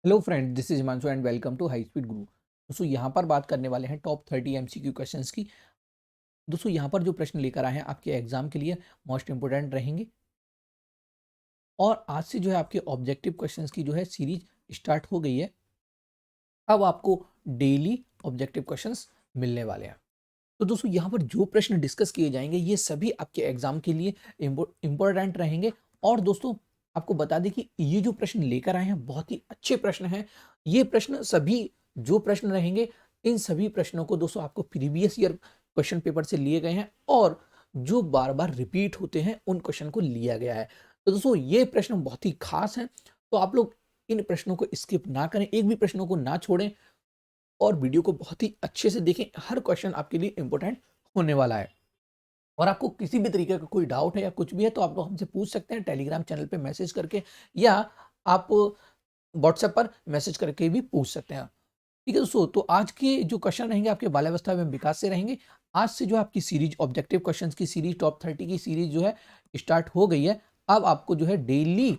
Hello friend, this is Himanshu and welcome to high speed guru. दोस्तों यहाँ पर बात करने वाले हैं टॉप 30 एमसीक्यू क्वेश्चंस की। दोस्तों यहाँ पर जो प्रश्न लेकर आए हैं आपके एग्जाम के लिए मोस्ट इंपोर्टेंट रहेंगे। और आज से जो है आपके ऑब्जेक्टिव क्वेश्चंस की जो है सीरीज स्टार्ट हो गई है। अब आपको डेली ऑब्जेक्टिव क्वेश्चंस मिलने वाले हैं। तो दोस्तों यहाँ पर जो प्रश्न डिस्कस किए जाएंगे ये सभी आपके एग्जाम के लिए इम्पोर्टेंट रहेंगे। और दोस्तों आपको बता दें कि ये जो प्रश्न लेकर आए हैं बहुत ही अच्छे प्रश्न हैं। ये प्रश्न सभी जो प्रश्न रहेंगे इन सभी प्रश्नों को दोस्तों आपको प्रीवियस ईयर क्वेश्चन पेपर से लिए गए हैं और जो बार बार रिपीट होते हैं उन क्वेश्चन को लिया गया है। तो दोस्तों ये प्रश्न बहुत ही खास हैं। तो आप लोग इन प्रश्नों को स्किप ना करें, एक भी प्रश्नों को ना छोड़ें और वीडियो को बहुत ही अच्छे से देखें। हर क्वेश्चन आपके लिए इंपॉर्टेंट होने वाला है। और आपको किसी भी तरीके का कोई डाउट है या कुछ भी है तो आप लोग हमसे पूछ सकते हैं टेलीग्राम चैनल पे मैसेज करके, या आप व्हाट्सएप पर मैसेज करके भी पूछ सकते हैं। ठीक है दोस्तों, तो आज के जो क्वेश्चन रहेंगे आपके बाल्यावस्था एवं विकास से रहेंगे। आज से जो है आपकी सीरीज ऑब्जेक्टिव क्वेश्चंस की सीरीज टॉप 30 की सीरीज जो है स्टार्ट हो गई है। अब आपको जो है डेली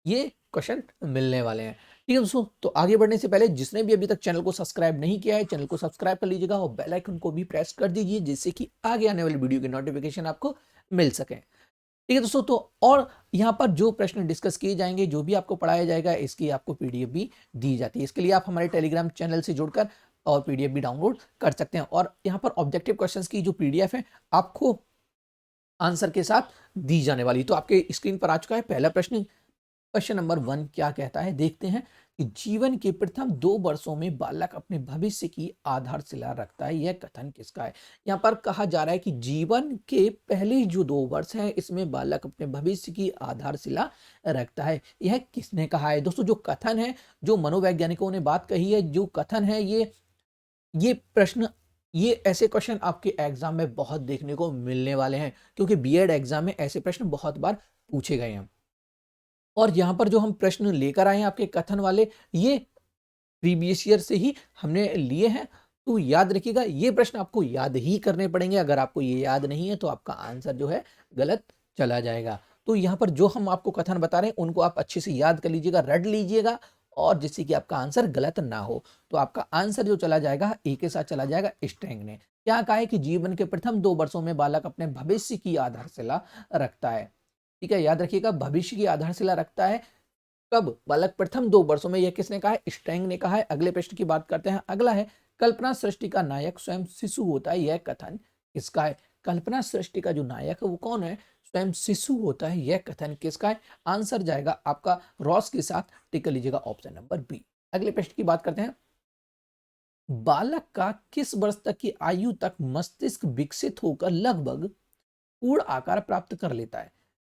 ये क्वेश्चन मिलने वाले हैं। ठीक है दोस्तों, तो आगे बढ़ने से पहले जिसने भी अभी तक चैनल को सब्सक्राइब नहीं किया है चैनल को सब्सक्राइब कर लीजिएगा और बेल आइकन को भी प्रेस कर दीजिए जिससे कि आगे आने वाली वीडियो की नोटिफिकेशन आपको मिल सके। ठीक है दोस्तों, तो और यहाँ पर जो प्रश्न डिस्कस किए जाएंगे, जो भी आपको पढ़ाया जाएगा, इसकी आपको पीडीएफ भी दी जाती है। इसके लिए आप हमारे टेलीग्राम चैनल से जुड़कर और पीडीएफ भी डाउनलोड कर सकते हैं। और यहाँ पर ऑब्जेक्टिव क्वेश्चंस की जो पीडीएफ है आपको आंसर के साथ दी जाने वाली। तो आपके स्क्रीन पर आ चुका है पहला प्रश्न। क्वेश्चन नंबर 1 क्या कहता है, देखते हैं कि जीवन के प्रथम 2 वर्षों में बालक अपने भविष्य की आधारशिला रखता है, यह कथन किसका है। यहाँ पर कहा जा रहा है कि जीवन के पहले जो 2 वर्ष हैं इसमें बालक अपने भविष्य की आधारशिला रखता है, यह किसने कहा है। दोस्तों जो कथन है, जो मनोवैज्ञानिकों ने बात कही है, जो कथन है, ये प्रश्न, ये ऐसे क्वेश्चन आपके एग्जाम में बहुत देखने को मिलने वाले हैं क्योंकि बीएड एग्जाम में ऐसे प्रश्न बहुत बार पूछे गए हैं। और यहाँ पर जो हम प्रश्न लेकर आए हैं आपके कथन वाले, ये प्रीवियस ईयर से ही हमने लिए हैं। तो याद रखिएगा ये प्रश्न आपको याद ही करने पड़ेंगे। अगर आपको ये याद नहीं है तो आपका आंसर जो है गलत चला जाएगा। तो यहाँ पर जो हम आपको कथन बता रहे हैं उनको आप अच्छे से याद कर लीजिएगा, रट लीजिएगा, और जिससे कि आपका आंसर गलत ना हो। तो आपका आंसर जो चला जाएगा ए के साथ चला जाएगा। स्ट्रैंग ने क्या कहा है कि जीवन के प्रथम 2 वर्षों में बालक अपने भविष्य की आधारशिला रखता है। ठीक है, याद रखिएगा भविष्य की आधारशिला रखता है। कब? बालक प्रथम 2 वर्षों में, यह किसने कहा है? स्ट्रैंग ने कहा है। अगले प्रश्न की बात करते हैं। अगला है कल्पना सृष्टि का नायक स्वयं शिशु होता है, यह कथन किसका है। कल्पना सृष्टि का जो नायक है वो कौन है? स्वयं शिशु होता है, यह कथन किसका है। आंसर जाएगा आपका रॉस के साथ, टिक कर लीजिएगा ऑप्शन नंबर बी। अगले प्रश्न की बात करते हैं। बालक का किस वर्ष तक की आयु तक मस्तिष्क विकसित होकर लगभग पूर्ण आकार प्राप्त कर लेता है।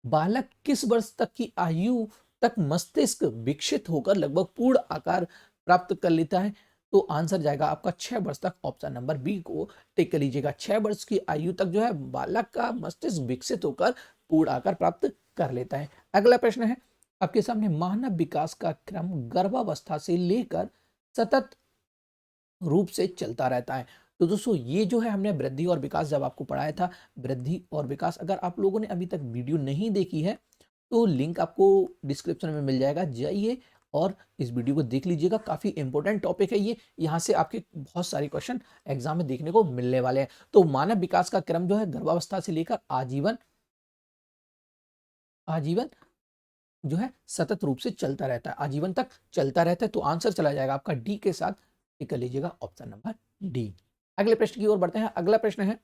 बालक किस वर्ष तक की आयु तक मस्तिष्क विकसित होकर लगभग पूर्ण आकार प्राप्त कर लेता है। तो आंसर जाएगा आपका 6 वर्ष तक, ऑप्शन नंबर बी को टिक कर लीजिएगा। 6 वर्ष की आयु तक जो है बालक का मस्तिष्क विकसित होकर पूर्ण आकार प्राप्त कर लेता है। अगला प्रश्न है आपके सामने, मानव विकास का क्रम गर्भावस्था से लेकर सतत रूप से चलता रहता है। तो दोस्तों ये जो है हमने वृद्धि और विकास जब आपको पढ़ाया था, वृद्धि और विकास, अगर आप लोगों ने अभी तक वीडियो नहीं देखी है तो लिंक आपको डिस्क्रिप्शन में मिल जाएगा, जाइए और इस वीडियो को देख लीजिएगा। काफी इंपॉर्टेंट टॉपिक है ये, यहाँ से आपके बहुत सारे क्वेश्चन एग्जाम में देखने को मिलने वाले हैं। तो मानव विकास का क्रम जो है गर्भावस्था से लेकर आजीवन आजीवन जो है सतत रूप से चलता रहता है, आजीवन तक चलता रहता है। तो आंसर चला जाएगा आपका डी के साथ, टिक कर लीजिएगा ऑप्शन नंबर डी। अगले प्रश्न की ओर बढ़ते हैं। अगला प्रश्न है,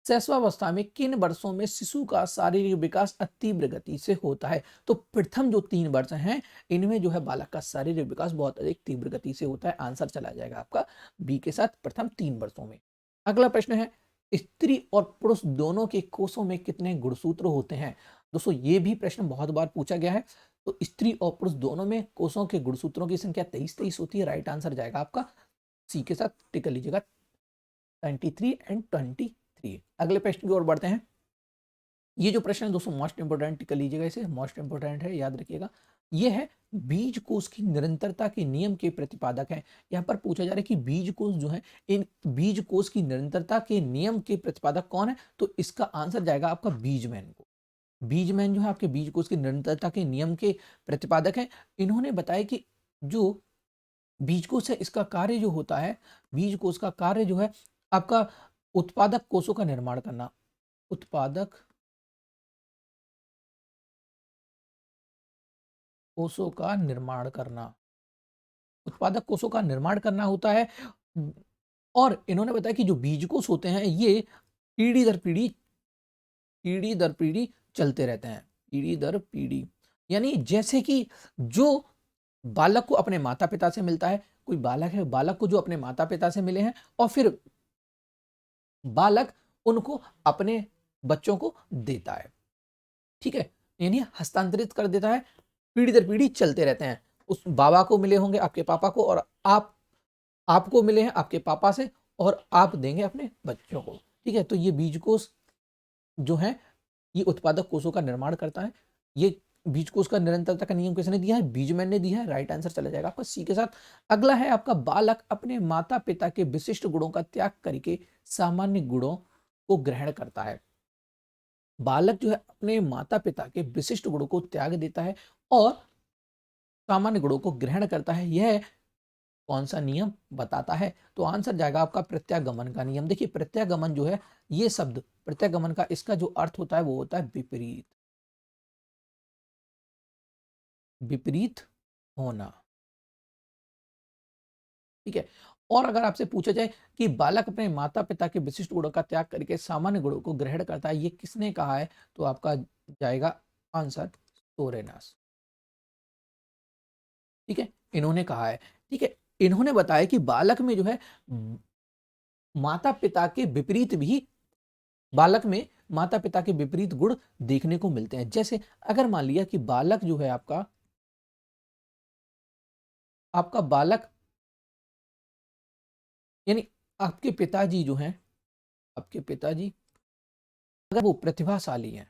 शैशवावस्था में किन वर्षों में शिशु का शारीरिक विकास अतीव्र गति से होता है। तो प्रथम जो 3 वर्ष हैं इनमें जो है बालक का शारीरिक विकास बहुत अधिक तीव्र गति से होता है। आंसर चला जाएगा आपका बी के साथ, प्रथम 3 वर्षों में। अगला प्रश्न है, स्त्री और पुरुष दोनों के कोषों में कितने गुणसूत्र होते हैं। दोस्तों ये भी प्रश्न बहुत बार पूछा गया है। तो स्त्री और पुरुष दोनों में कोषों के गुणसूत्रों की संख्या 23 होती है। राइट आंसर जाएगा आपका सी के साथ, टिक कर लीजिएगा 23 एंड 23। अगले प्रश्न की ओर बढ़ते हैं। ये जो प्रश्न है दोस्तों मोस्ट इंपोर्टेंट, कर लीजिएगा इसे, मोस्ट इंपोर्टेंट है, याद रखिएगा। ये है बीज कोष की निरंतरता के नियम के प्रतिपादक है। यहाँ पर पूछा जा रहा है कि बीज कोष जो है, इन बीज कोष की निरंतरता के नियम के प्रतिपादक कौन है। तो इसका आंसर जाएगा आपका बीजमैन को। बीजमैन जो है आपके बीज कोष की निरंतरता के नियम के प्रतिपादक हैं। इन्होंने बताया कि जो बीजकोष है इसका कार्य जो होता है, बीजकोष का कार्य जो है आपका उत्पादक कोषों का निर्माण करना, उत्पादक कोषों का निर्माण करना, उत्पादक कोषों का निर्माण करना होता है। और इन्होंने बताया कि जो बीजकोष होते हैं ये पीढ़ी दर पीढ़ी, पीढ़ी दर पीढ़ी चलते रहते हैं, पीढ़ी दर पीढ़ी। यानी जैसे कि जो बालक को अपने माता पिता से मिलता है, कोई बालक है, बालक को जो अपने माता पिता से मिले हैं और फिर बालक उनको अपने बच्चों को देता है, ठीक है, यानी हस्तांतरित कर देता है, पीढ़ी दर पीढ़ी चलते रहते हैं। उस बाबा को मिले होंगे आपके पापा को, और आपको मिले हैं आपके पापा से, और आप देंगे अपने बच्चों को, ठीक है। तो ये बीजकोष जो है ये उत्पादक कोषों का निर्माण करता है। ये बीजकोष का निरंतरता का नियम किसने दिया है? बीजमैन ने दिया है। राइट आंसर चला जाएगा आपका सी के साथ। अगला है आपका, बालक अपने माता पिता के विशिष्ट गुणों का त्याग करके सामान्य गुणों को ग्रहण करता है। बालक जो है अपने माता पिता के विशिष्ट गुणों को त्याग देता है और सामान्य गुणों को ग्रहण करता है। यह कौन सा नियम बताता है? तो आंसर जाएगा आपका प्रत्यागमन का नियम। देखिए प्रत्यागमन जो है, ये शब्द प्रत्यागमन का इसका जो अर्थ होता है वो होता है विपरीत, विपरीत होना, ठीक है। और अगर आपसे पूछा जाए कि बालक अपने माता पिता के विशिष्ट गुणों का त्याग करके सामान्य गुणों को ग्रहण करता है, ये किसने कहा है? तो आपका जाएगा आंसर सोरेनस, ठीक है, इन्होंने कहा है, ठीक है। इन्होंने बताया कि बालक में जो है माता पिता के विपरीत भी, बालक में माता पिता के विपरीत गुण देखने को मिलते हैं। जैसे अगर मान लिया कि बालक जो है आपका आपका बालक, यानी आपके पिताजी जो हैं, आपके पिताजी अगर वो प्रतिभाशाली हैं,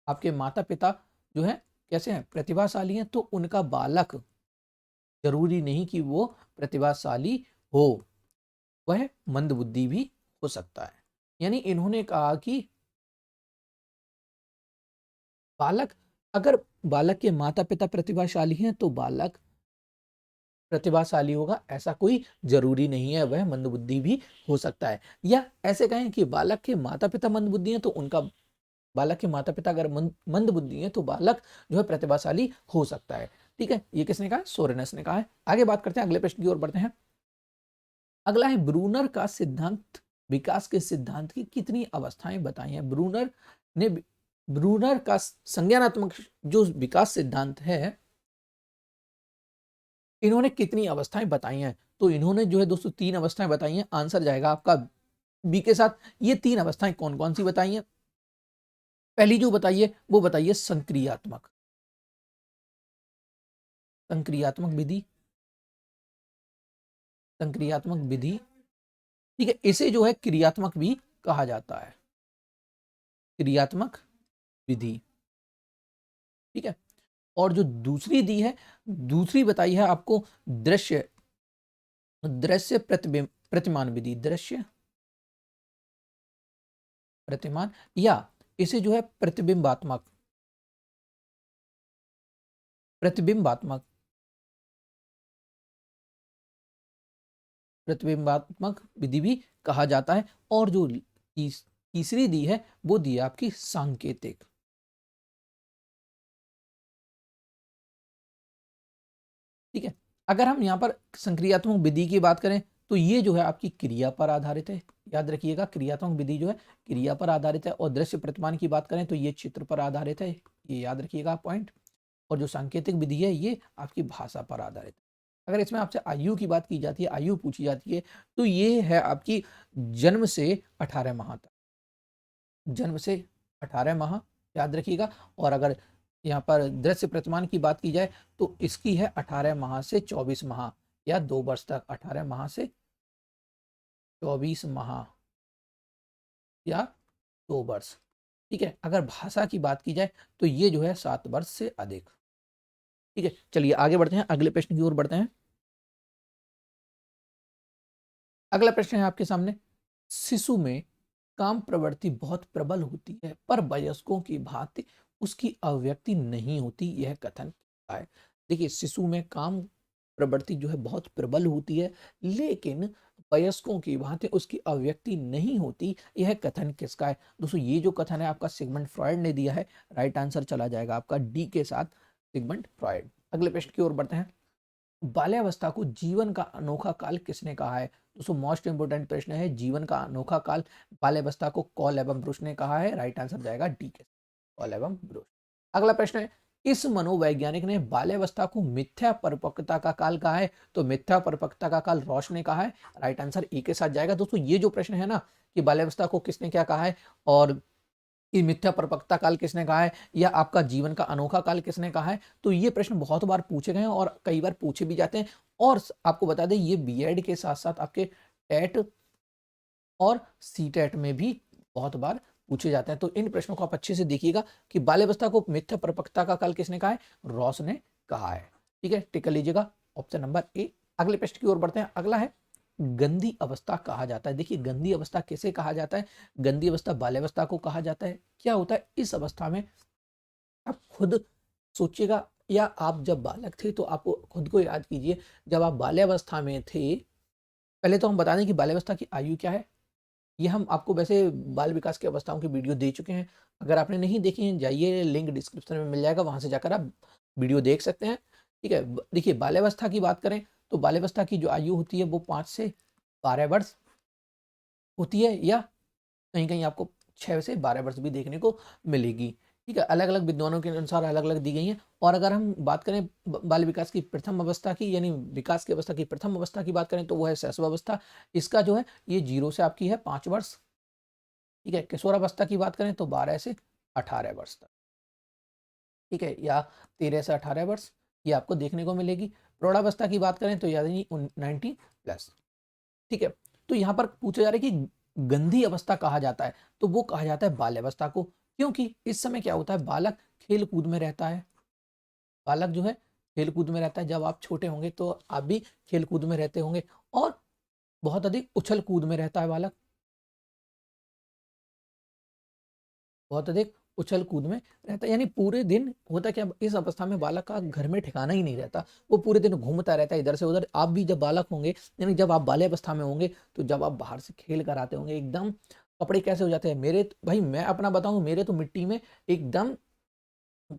आपके माता पिता जो है कैसे हैं? प्रतिभाशाली हैं, तो उनका बालक जरूरी नहीं कि वो प्रतिभाशाली हो, वह मंदबुद्धि भी हो सकता है। यानी इन्होंने कहा कि बालक, अगर बालक के माता पिता प्रतिभाशाली हैं तो बालक प्रतिभाशाली होगा, ऐसा कोई जरूरी नहीं है, वह मंदबुद्धि भी हो सकता है। या ऐसे कहें कि बालक के माता पिता मंदबुद्धि हैं तो उनका, बालक के माता पिता अगर मंदबुद्धि हैं तो बालक जो है प्रतिभाशाली हो सकता है, ठीक है। ये किसने कहा? सोरेनस ने कहा है। आगे बात करते हैं, अगले प्रश्न की ओर बढ़ते हैं। अगला है, ब्रूनर का सिद्धांत विकास के सिद्धांत की कितनी अवस्थाएं बताई हैं? ब्रूनर का संज्ञानात्मक जो विकास सिद्धांत है, इन्होंने कितनी अवस्थाएं बताई हैं? तो इन्होंने जो है दोस्तों 3 अवस्थाएं बताई हैं। आंसर जाएगा आपका बी के साथ। ये 3 अवस्थाएं कौन कौन सी बताई हैं? पहली जो बताइए वो बताइए संक्रियात्मक, संक्रियात्मक विधि, संक्रियात्मक विधि, ठीक है। इसे जो है क्रियात्मक भी कहा जाता है, क्रियात्मक विधि, ठीक है। और जो दूसरी दी है, दूसरी बताई है आपको दृश्य, दृश्य प्रतिबिंब प्रतिमान विधि, दृश्य प्रतिमान, या इसे जो है प्रतिबिंबात्मक, प्रतिबिंबात्मक, प्रतिबिंबात्मक विधि भी कहा जाता है। और जो तीसरी दी है वो दी है आपकी सांकेतिक, ठीक है। अगर हम यहाँ पर संक्रियात्मक विधि की बात करें तो ये जो है आपकी क्रिया पर आधारित है, याद रखिएगा क्रियात्मक विधि जो है क्रिया पर आधारित है। और दृश्य प्रतिमान की बात करें तो ये चित्र पर आधारित है, ये याद रखिएगा पॉइंट। और जो सांकेतिक विधि है ये आपकी भाषा पर आधारित है। अगर इसमें आपसे आयु की बात की जाती है, आयु पूछी जाती है, तो ये है आपकी जन्म से 18 माह तक, जन्म से 18 माह, याद रखिएगा। और अगर यहाँ पर दृश्य प्रतिमान की बात की जाए तो इसकी है 18 माह से 24 माह या 2 वर्ष तक, 18 माह से 24 माह या 2 वर्ष, ठीक है। अगर भाषा की बात की जाए तो ये जो है 7 वर्ष से अधिक, ठीक है। चलिए आगे बढ़ते हैं, अगले प्रश्न की ओर बढ़ते हैं। अगला प्रश्न है आपके सामने, शिशु में काम प्रवृत्ति बहुत प्रबल होती है पर वयस्कों की भांति उसकी अभिव्यक्ति नहीं होती, यह कथन क्या है? देखिए शिशु में काम प्रवृत्ति जो है बहुत प्रबल होती है, लेकिन वयस्कों की भांति उसकी अभिव्यक्ति नहीं होती। यह कथन किसका है? दोस्तों ये जो कथन है आपका सिगमंड फ्रॉयड ने दिया है। राइट आंसर चला जाएगा आपका डी के साथ, सिगमंड फ्रॉयड। अगले प्रश्न की ओर बढ़ते हैं। बाल्यावस्था को जीवन का अनोखा काल किसने कहा है? दोस्तों मोस्ट इंपोर्टेंट प्रश्न है, जीवन का अनोखा काल बाल्यावस्था को कॉल एवं ब्रुश ने कहा है। राइट आंसर जाएगा डी के, कॉल एवं ब्रुश। अगला प्रश्न है, इस मनोवैज्ञानिक ने बाल्यावस्था को मिथ्या परिपक्वता का काल कहा है? तो मिथ्या परिपक्वता का काल रॉश ने कहा है। राइट आंसर ए के साथ जाएगा। दोस्तों ये जो प्रश्न है ना कि बाल्यावस्था को किसने क्या कहा है और कि मिथ्या परिपक्वता काल किसने कहा है या आपका जीवन का अनोखा काल किसने कहा है, तो ये प्रश्न बहुत बार पूछे गए हैं और कई बार पूछे भी जाते हैं। और आपको बता दें ये बीएड के साथ साथ आपके टेट और सीटेट में भी बहुत बार पूछे जाते हैं। तो इन प्रश्नों को आप अच्छे से देखिएगा कि बाल्यावस्था को मिथ्या परिपक्वता का काल किसने कहा है? रॉस ने कहा है। ठीक है, टिक कर लीजिएगा ऑप्शन नंबर ए। अगले प्रश्न की ओर बढ़ते हैं। अगला है, गंदी अवस्था कहा जाता है। देखिए गंदी अवस्था किसे कहा जाता है? गंदी अवस्था बाल्यावस्था को कहा जाता है। क्या होता है इस अवस्था में? आप खुद सोचिएगा, या आप जब बालक थे तो आपको खुद को याद कीजिए, जब आप बाल्यावस्था में थे। पहले तो हम बता दें कि बाल्यावस्था की आयु क्या है। ये हम आपको वैसे बाल विकास की अवस्थाओं की वीडियो दे चुके हैं। अगर आपने नहीं देखी है, जाइए, लिंक डिस्क्रिप्शन में मिल जाएगा, वहां से जाकर आप वीडियो देख सकते हैं। ठीक है, देखिए बाल्यावस्था की बात करें तो बाल्यावस्था की जो आयु होती है वो 5 से 12 वर्ष होती है, या कहीं कहीं आपको 6 से 12 वर्ष भी देखने को मिलेगी। ठीक है, अलग अलग विद्वानों के अनुसार अलग अलग दी गई हैं। और अगर हम बात करें बाल विकास की प्रथम अवस्था की, यानी विकास की अवस्था की प्रथम अवस्था की बात करें तो वो है शैशवावस्था। इसका जो है ये 0 से आपकी है 5 वर्ष। ठीक है, किशोरावस्था की बात करें तो 12 से 18 वर्ष तक। ठीक है, या 13 से 18 वर्ष ये आपको देखने को मिलेगी। प्रौढ़ावस्था की बात करें तो यानी 19 प्लस। ठीक है, तो यहाँ पर पूछा जा रहा है कि गंदी अवस्था कहा जाता है, तो वो कहा जाता है बाल्यावस्था को, क्योंकि इस समय क्या होता है, बालक खेल कूद में रहता है। बालक जो है खेल कूद में रहता है। जब आप छोटे होंगे तो आप भी खेल कूद में रहते होंगे, और बहुत अधिक उछल कूद में रहता है बालक, बहुत अधिक उछल कूद में रहता है। यानी पूरे दिन होता क्या, इस अवस्था में बालक का घर में ठिकाना ही नहीं रहता, वो पूरे दिन घूमता रहता है इधर से उधर। आप भी जब बालक होंगे, यानी जब आप बाल्यावस्था में होंगे, तो जब आप बाहर से खेल कर आते होंगे, एकदम कपड़े कैसे हो जाते हैं मेरे, भाई मैं अपना बताऊं, मेरे तो मिट्टी में एकदम,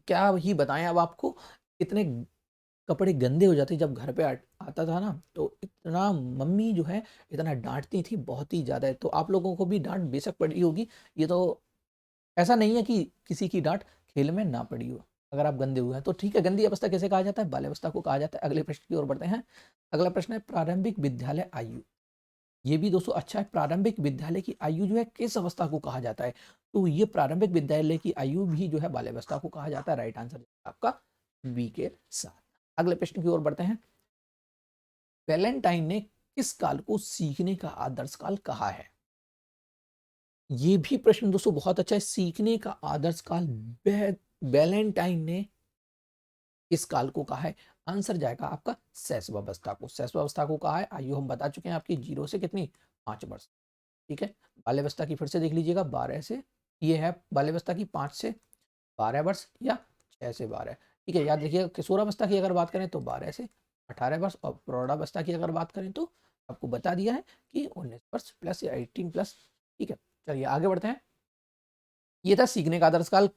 क्या ही बताएं अब आपको, इतने कपड़े गंदे हो जाते। जब घर पे आता था ना तो इतना मम्मी जो है इतना डांटती थी, बहुत ही ज्यादा। तो आप लोगों को भी डांट बेशक पड़ी होगी, ये तो ऐसा नहीं है कि किसी की डांट खेल में ना पड़ी हो अगर आप गंदे हुए हैं तो। ठीक है, गंदी अवस्था कैसे कहा जाता है? बाल्यावस्था को कहा जाता है। अगले प्रश्न की ओर बढ़ते हैं। अगला प्रश्न है, प्रारंभिक विद्यालय आयु। ये भी दोस्तों अच्छा है, प्रारंभिक विद्यालय की आयु जो है किस अवस्था को कहा जाता है? तो ये प्रारंभिक विद्यालय की आयु भी जो है बाल्यावस्था को कहा जाता है। राइट आंसर आपका बी के साथ। अगले प्रश्न की ओर बढ़ते हैं। वैलेंटाइन ने किस काल को सीखने का आदर्श काल कहा है? ये भी प्रश्न दोस्तों बहुत अच्छा है। सीखने का आदर्श काल वैलेंटाइन ने इस काल को कहा है? आंसर जाएगा आपका शैशवावस्था को। शैशवावस्था को कहा है। आयु हम बता चुके हैं आपकी 0 से कितनी, 5 वर्ष। ठीक है, बाल्यावस्था की फिर से देख लीजिएगा, 12 से, ये है बाल्यावस्था की 5 से 12 वर्ष या 6 से 12। ठीक है, याद रखिएगा। किशोरावस्था की अगर बात करें तो 12 से 18 वर्ष, और प्रौढ़ावस्था की अगर बात करें तो आपको बता दिया है कि 19 वर्ष प्लस या 18 प्लस। ठीक है, चलिए आगे बढ़ते हैं। ये था सीखने का आदर्श काल,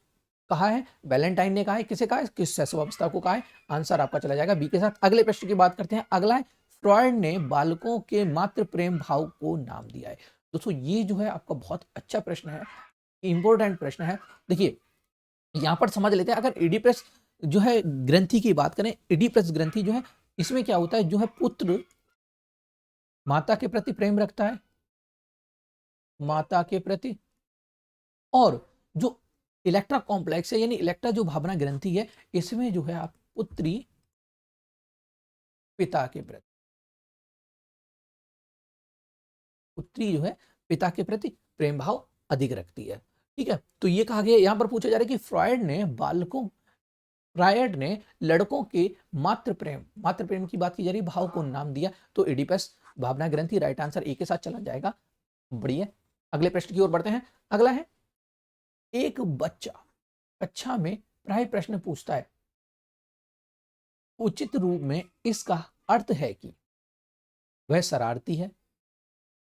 कहा है वैलेंटाइन ने, कहा है किसे कहा है, किस शैशवावस्था को कहा है। आंसर आपका चला जाएगा बी के साथ। अगले प्रश्न की बात करते हैं। अगला है, फ्रॉयड ने बालकों के मातृ प्रेम भाव को नाम दिया है। दोस्तों ये जो है आपका बहुत अच्छा प्रश्न है, इंपॉर्टेंट प्रश्न है। देखिए यहां पर समझ लेते हैं। अगर एडिपस जो है ग्रंथि की बात करें, एडिपस ग्रंथि जो है, इसमें क्या होता है, जो है पुत्र माता के प्रति प्रेम रखता है, माता के प्रति, और जो इलेक्ट्रा कॉम्प्लेक्स है, यानी इलेक्ट्रा जो भावना ग्रंथि है, इसमें जो है आप पुत्री पिता के प्रति, पुत्री जो है पिता के प्रति प्रेम भाव अधिक रखती है। ठीक है, तो ये कहा गया, यहां पर पूछा जा रहा है कि फ्रायड ने लड़कों के मातृ प्रेम की बात की जा रही है, भाव को नाम दिया, तो एडिपस भावना ग्रंथि। राइट आंसर ए के साथ चला जाएगा। बढ़िया, अगले प्रश्न की ओर बढ़ते हैं। अगला है, एक बच्चा कक्षा में प्राय प्रश्न पूछता है, उचित रूप में इसका अर्थ है कि वह शरारती है।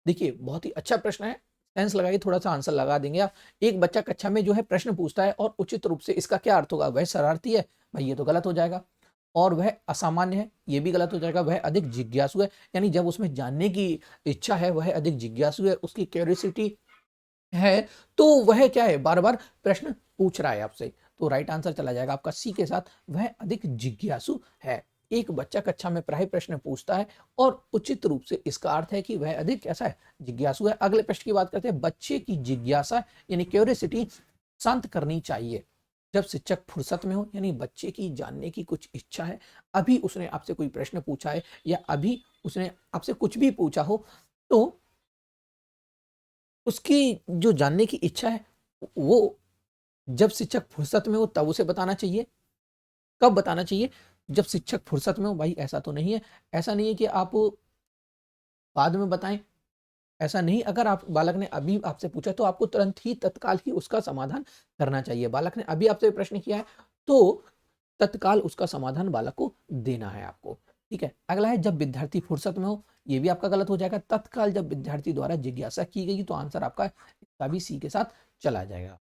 देखिए बहुत ही अच्छा प्रश्न है, सेंस लगाइए, थोड़ा सा आंसर लगा देंगे आप। एक बच्चा कक्षा में जो है प्रश्न पूछता है और उचित रूप से इसका क्या अर्थ होगा, वह शरारती है, भाई ये तो गलत हो जाएगा। और वह असामान्य है, ये भी गलत हो जाएगा। वह अधिक जिज्ञासु है, यानी जब उसमें जानने की इच्छा है, वह अधिक जिज्ञासु है, उसकी क्यूरियोसिटी है, तो वह क्या है, बार बार प्रश्न पूछ रहा है आपसे। तो राइट आंसर चला जाएगा आपका सी के साथ, वह अधिक जिज्ञासु है। एक बच्चा कक्षा में प्राय प्रश्न पूछता है और उचित रूप से इसका अर्थ है कि वह अधिक कैसा है, जिज्ञासु है। अगले प्रश्न की बात करते हैं, बच्चे की जिज्ञासा यानी क्यूरियोसिटी शांत करनी चाहिए जब शिक्षक फुर्सत में हो, यानी बच्चे की जानने की कुछ इच्छा है, अभी उसने आपसे कोई प्रश्न पूछा है या अभी उसने आपसे कुछ भी पूछा हो, तो उसकी जो जानने की इच्छा है वो जब शिक्षक फुर्सत में हो तब उसे बताना चाहिए। कब बताना चाहिए, जब शिक्षक फुर्सत में हो। भाई ऐसा तो नहीं है, ऐसा नहीं है कि आप बाद में बताएं, ऐसा नहीं। अगर आप बालक ने अभी आपसे पूछा तो आपको तुरंत ही तत्काल ही उसका समाधान करना चाहिए। बालक ने अभी आपसे प्रश्न किया है तो तत्काल उसका समाधान बालक को देना है आपको, ठीक है। अगला है जब विद्यार्थी फुर्सत में हो, ये भी आपका गलत हो जाएगा। तत्काल जब विद्यार्थी द्वारा जिज्ञासा की गई, तो आंसर आपका इसका भी सी के साथ चला जाएगा,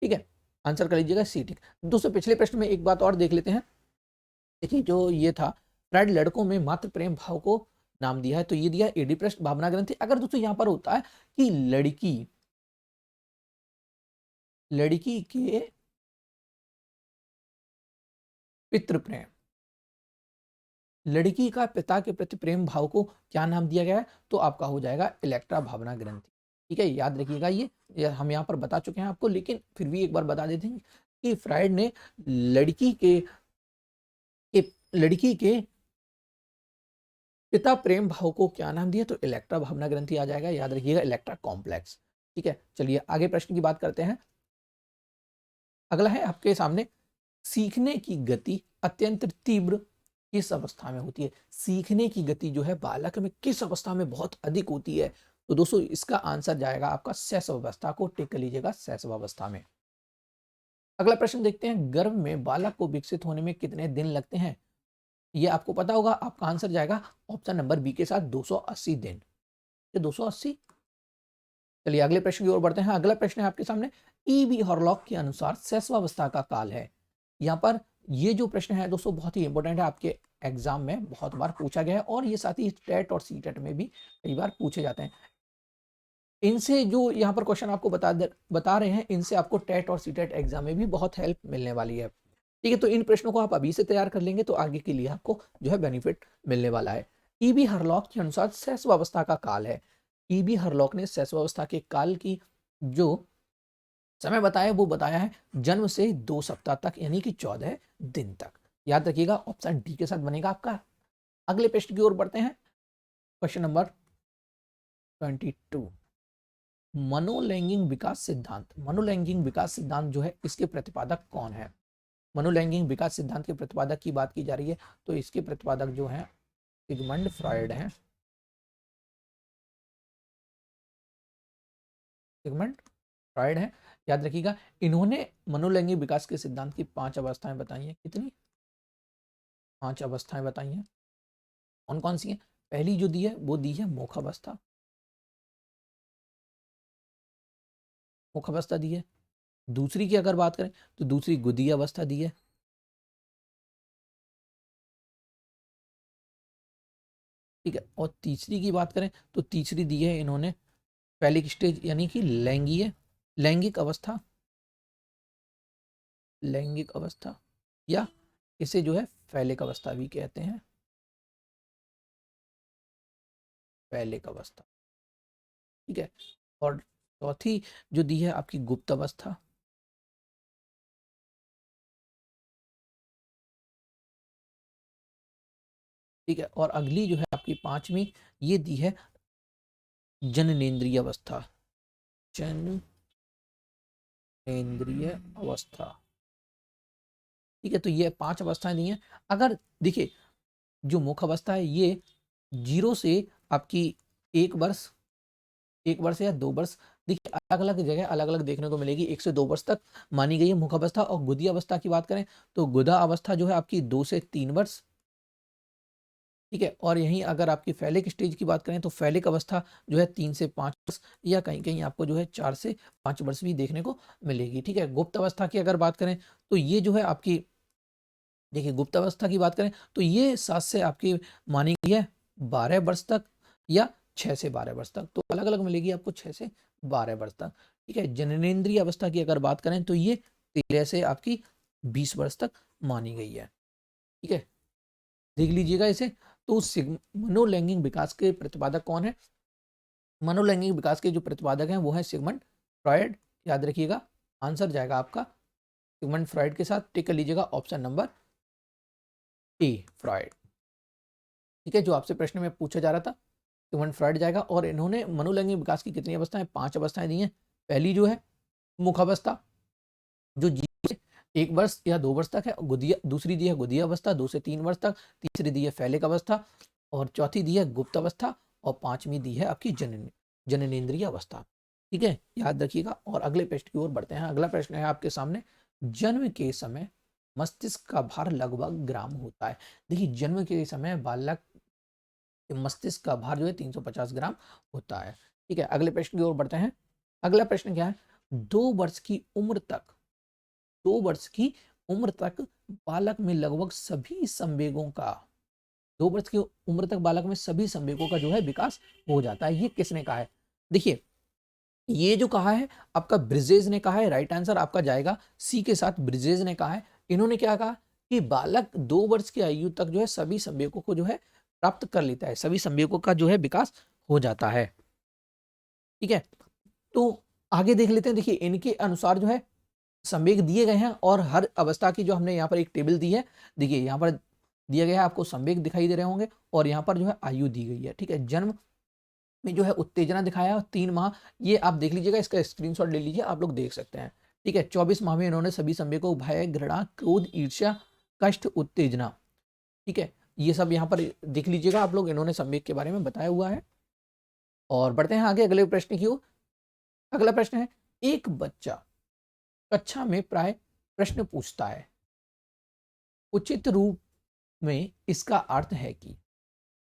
ठीक है। आंसर कर लीजिएगा सी, ठीक। दोस्तों पिछले प्रश्न में एक बात और देख लेते हैं। देखिए जो ये था, फ्राइड लड़कों में मात्र प्रेम भाव को नाम दिया है, तो ये दिया एडिपस भावना ग्रंथि। अगर दोस्तों यहां पर होता है कि लड़की लड़की के पितृ प्रेम, लड़की का पिता के प्रति प्रेम भाव को क्या नाम दिया गया है, तो आपका हो जाएगा इलेक्ट्रा भावना ग्रंथि, ठीक है। याद रखिएगा, ये हम यहाँ पर बता चुके हैं आपको, लेकिन फिर भी एक बार बता देते हैं कि फ्राइड ने लड़की लड़की के पिता प्रेम भाव को क्या नाम दिया, तो इलेक्ट्रा भावना ग्रंथि आ जाएगा। याद रखिएगा इलेक्ट्रा कॉम्प्लेक्स, ठीक है। चलिए आगे प्रश्न की बात करते हैं। अगला है आपके सामने, सीखने की गति अत्यंत तीव्र किस अवस्था में होती है। सीखने की गति जो है बालक में किस अवस्था में बहुत अधिक होती है, तो दोस्तों इसका आंसर जाएगा आपका शैशव अवस्था को टिक कर लीजिएगा, शैशव अवस्था में। अगला प्रश्न देखते हैं, गर्भ में बालक को विकसित होने में कितने दिन लगते हैं। ये आपको पता होगा, आपका आंसर जाएगा ऑप्शन नंबर बी के साथ 280 दिन। ये 280। चलिए अगले प्रश्न की ओर बढ़ते हैं। अगला प्रश्न है आपके सामने, ईबी हॉरलॉक के अनुसार शैशवावस्था का काल है। यहाँ पर ये जो प्रश्न है दोस्तों बहुत ही इंपॉर्टेंट है, आपके एग्जाम में बहुत बार पूछा गया है और ये साथ ही टेट और सी टेट में भी कई बार पूछे जाते हैं। इनसे जो यहाँ पर क्वेश्चन आपको बता रहे हैं, इनसे आपको टेट और सी टेट एग्जाम में भी बहुत हेल्प मिलने वाली है, ठीक है। तो इन प्रश्नों को आप अभी से तैयार कर लेंगे तो आगे के लिए आपको जो है बेनिफिट मिलने वाला है। ईबी हरलॉक के अनुसार शैशवावस्था का काल है। ईबी हरलॉक ने शैशवावस्था के काल की जो समय बताया वो बताया है जन्म से 2 सप्ताह तक, यानी कि 14 दिन तक। याद रखिएगा ऑप्शन डी के साथ बनेगा आपका। अगले प्रश्न की ओर बढ़ते हैं, क्वेश्चन नंबर 22। मनोलैंगिक विकास सिद्धांत, मनोलैंगिक विकास सिद्धांत जो है इसके प्रतिपादक कौन है। मनोलैंगिक विकास सिद्धांत के प्रतिपादक की बात की जा रही है, तो इसके प्रतिपादक जो है सिगमंड फ्रॉइड हैं। सिगमंड फ्रॉइड है, याद रखिएगा। इन्होंने मनोलैंगिक विकास के सिद्धांत की 5 अवस्थाएं बताई हैं। कितनी, 5 अवस्थाएं बताई हैं। कौन कौन सी हैं, पहली जो दी है वो दी है मुखावस्था, मुखावस्था दी है। दूसरी की अगर बात करें तो दूसरी गुदी अवस्था दी है, ठीक है। और तीसरी की बात करें तो तीसरी दी है इन्होंने फैलिक स्टेज, यानी कि लैंगिक लैंगिक अवस्था, लैंगिक अवस्था, या इसे जो है फैलिक अवस्था भी कहते हैं, फैलिक अवस्था, ठीक है। और चौथी जो दी है आपकी गुप्त अवस्था, ठीक है। और अगली जो है आपकी 5वीं, ये दी है जननेंद्रिय अवस्था, जननेंद्रिय अवस्था, ठीक है। तो ये 5 अवस्थाएं दी हैं। अगर देखिए जो मुख अवस्था है ये 0 से आपकी 1 वर्ष, 1 वर्ष या 2 वर्ष, देखिए अलग अलग जगह अलग अलग देखने को मिलेगी, 1 से 2 वर्ष तक मानी गई है मुख अवस्था। और गुदी अवस्था की बात करें तो गुदा अवस्था जो है आपकी 2 से 3 वर्ष, ठीक है। और यहीं अगर आपकी फैलिक स्टेज की बात करें तो फैलिक अवस्था जो है 3 से 5 वर्ष या कहीं-कहीं आपको जो है 4 से 5 वर्ष भी देखने को मिलेगी, ठीक है। गुप्त अवस्था की अगर बात करें तो ये जो है आपकी, देखिए गुप्त अवस्था की बात करें तो ये 7 से आपकी मानी गई है 12 वर्ष तक या 6 से 12 वर्ष तक, तो अलग-अलग मिलेगी आपको 6 से 12 वर्ष तक, ठीक है। जननेंद्रिय अवस्था की अगर बात करें तो ये 13 से आपकी 20 वर्ष तक मानी गई है, ठीक है। देख लीजिएगा इसे। तो मनोलैंगिक विकास के प्रतिपादक कौन है? मनोलैंगिक विकास के जो प्रतिपादक हैं वो है सिगमंड फ्रॉयड, याद रखिएगा। आंसर जाएगा आपका सिगमंड फ्रॉयड के साथ, टिक कर लीजिएगा ऑप्शन नंबर ए फ्रॉयड, ठीक है। जो आपसे प्रश्न में पूछा जा रहा था सिगमंड फ्रॉयड जाएगा। और इन्होंने मनोलैंगिक विकास की कितनी अवस्थाएं? 5 अवस्थाएं दी हैं। पहली जो है मुखावस्था, जो 1 वर्ष या 2 वर्ष तक है। गुदिया, दूसरी दी है गुदिया अवस्था 2 से 3 वर्ष तक। तीसरी दी है फैलिक अवस्था और चौथी दी है गुप्त अवस्था और पांचवी दी है आपकी जननेंद्रिय अवस्था, ठीक है, याद रखिएगा। और अगले प्रश्न की ओर बढ़ते हैं। अगला प्रश्न है आपके सामने, जन्म के समय मस्तिष्क का भार लगभग ग्राम होता है। देखिए जन्म के समय बालक के मस्तिष्क का भार जो है 350 ग्राम होता है, ठीक है। अगले प्रश्न की ओर बढ़ते हैं। अगला प्रश्न क्या है? 2 वर्ष की उम्र तक 2 वर्ष की उम्र तक बालक में लगभग सभी संवेगों का 2 वर्ष की उम्र तक बालक में सभी संवेगों का जो है विकास हो जाता है। ये किसने कहा है? देखिए ये जो कहा है आपका ब्रिजेज ने कहा है, राइट आंसर आपका जाएगा सी के साथ, ब्रिजेज ने कहा है। इन्होंने क्या कहा कि बालक 2 वर्ष की आयु तक जो है सभी संवेगों को जो है प्राप्त कर लेता है, सभी संवेगों का जो है विकास हो जाता है, ठीक है। तो आगे देख लेते हैं। देखिए इनके अनुसार जो है संवेग दिए गए हैं और हर अवस्था की जो हमने यहाँ पर एक टेबल दी है, देखिए यहाँ पर दिया गया है, आपको संवेग दिखाई दे रहे होंगे और यहाँ पर जो है आयु दी गई है, ठीक है। जन्म में जो है उत्तेजना दिखाया 3 माह, ये आप देख लीजिएगा, इसका स्क्रीनशॉट ले लीजिए, आप लोग देख सकते हैं, ठीक है। 24 माह में इन्होंने सभी संवेगों भय, घृणा, क्रोध, ईर्ष्या, कष्ट, उत्तेजना, ठीक है, ये सब यहाँ पर देख लीजिएगा आप लोग, इन्होंने संवेग के बारे में बताया हुआ है। और बढ़ते हैं आगे अगले प्रश्न की ओर। अगला प्रश्न है, एक बच्चा कक्षा में प्राय प्रश्न पूछता है, उचित रूप में इसका अर्थ है कि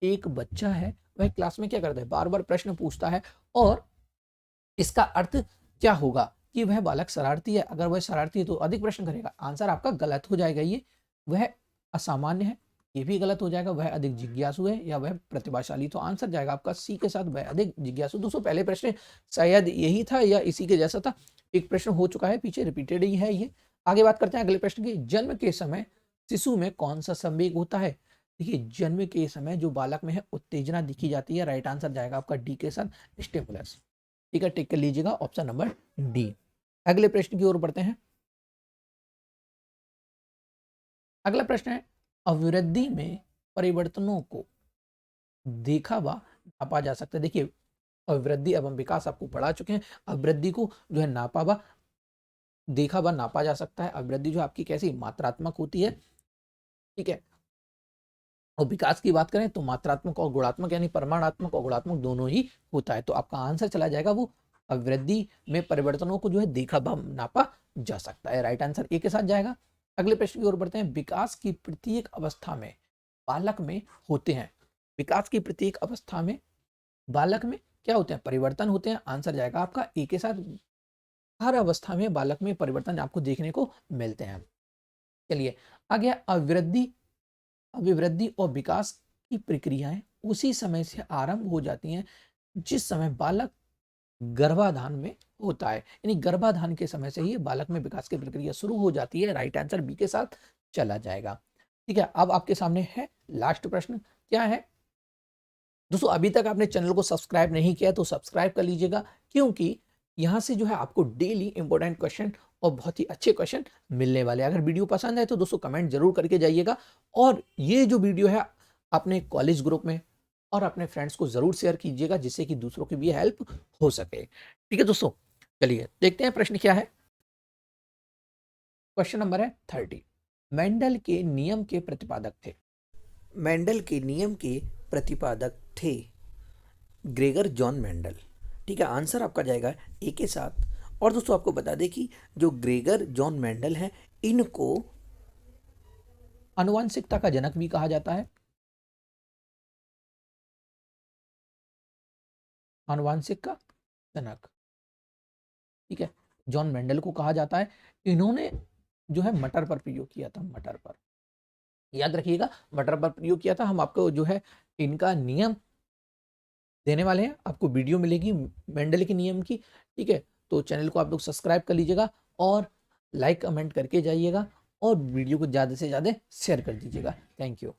एक बच्चा है वह क्लास में क्या करता है? बार बार प्रश्न पूछता है और इसका अर्थ क्या होगा कि वह बालक शरारती है। अगर वह शरारती है तो अधिक प्रश्न करेगा, आंसर आपका गलत हो जाएगा। ये वह असामान्य है, ये भी गलत हो जाएगा। वह अधिक जिज्ञासु है या वह प्रतिभाशाली, तो आंसर जाएगा आपका सी के साथ, वह अधिक जिज्ञासु। दोस्तों पहले प्रश्न शायद यही था या इसी के जैसा था, एक प्रश्न हो चुका है पीछे, रिपीटेड ही है ये। आगे बात करते हैं अगले प्रश्न की। जन्म के समय शिशु में कौन सा संवेग होता है? देखिए जन्म के समय जो बालक में है उत्तेजना दिखी जाती है, राइट आंसर जाएगा आपका डी के साथ, स्टिमुलस, ठीक है, टिक कर लीजिएगा ऑप्शन नंबर डी। अगले प्रश्न की ओर बढ़ते हैं। अगला प्रश्न है, अभिवृद्धि में परिवर्तनों को देखा व नापा जा सकता है। देखिए अभिवृद्धि एवं विकास आपको पढ़ा चुके हैं, अभिवृद्धि को जो है नापा व देखा व नापा जा सकता है। अभिवृद्धि जो आपकी कैसी मात्रात्मक होती है, ठीक है, और विकास की बात करें तो मात्रात्मक और गुणात्मक, यानी परिमाणात्मक और गुणात्मक दोनों ही होता है। तो आपका आंसर चला जाएगा वो अभिवृद्धि में परिवर्तनों को जो है देखा व नापा जा सकता है, राइट आंसर ए के साथ जाएगा। अगले प्रश्न की ओर बढ़ते हैं। विकास की प्रत्येक अवस्था में बालक में होते हैं, विकास की प्रत्येक अवस्था में बालक में क्या होते हैं? परिवर्तन होते हैं, आंसर जाएगा आपका ए के साथ। हर अवस्था में बालक में परिवर्तन आपको देखने को मिलते हैं। चलिए आगे, अभिवृद्धि अभिवृद्धि और विकास की प्रक्रियाएं उसी समय से आरंभ हो जाती हैं जिस समय बालक गर्भाधान में होता है, यानी गर्भाधान के समय से ही बालक में विकास की प्रक्रिया शुरू हो जाती है, राइट आंसर बी के साथ चला जाएगा, ठीक है। अब आपके सामने है लास्ट प्रश्न, क्या है दोस्तों? अभी तक आपने चैनल को सब्सक्राइब नहीं किया तो सब्सक्राइब कर लीजिएगा, क्योंकि यहाँ से जो है आपको डेली इंपॉर्टेंट क्वेश्चन और बहुत ही अच्छे क्वेश्चन मिलने वाले हैं। अगर वीडियो पसंद है तो दोस्तों कमेंट जरूर करके जाइएगा, और ये जो वीडियो है अपने कॉलेज ग्रुप में और अपने फ्रेंड्स को जरूर शेयर कीजिएगा, जिससे कि दूसरों की भी हेल्प हो सके, ठीक है दोस्तों। चलिए देखते हैं प्रश्न क्या है। क्वेश्चन नंबर है 30। मेंडल के नियम के प्रतिपादक थे। मेंडल के नियम के प्रतिपादक थे ग्रेगर जॉन मेंडल, ठीक है, आंसर आपका जाएगा ए के साथ। और दोस्तों आपको बता दें कि जो ग्रेगर जॉन मेंडल हैं, इनको आनुवांशिकता का जनक भी कहा जाता है, आनुवांशिक का जनक, ठीक है। जॉन मेंडल को कहा जाता है, इन्होंने जो है मटर पर प्रयोग किया था, मटर पर, याद रखिएगा, मटर पर प्रयोग किया था। हम आपको जो है इनका नियम देने वाले हैं, आपको वीडियो मिलेगी मेंडल के नियम की, ठीक है। तो चैनल को आप लोग सब्सक्राइब कर लीजिएगा और लाइक कमेंट करके जाइएगा और वीडियो को ज़्यादा से ज़्यादा शेयर कर दीजिएगा। Thank you.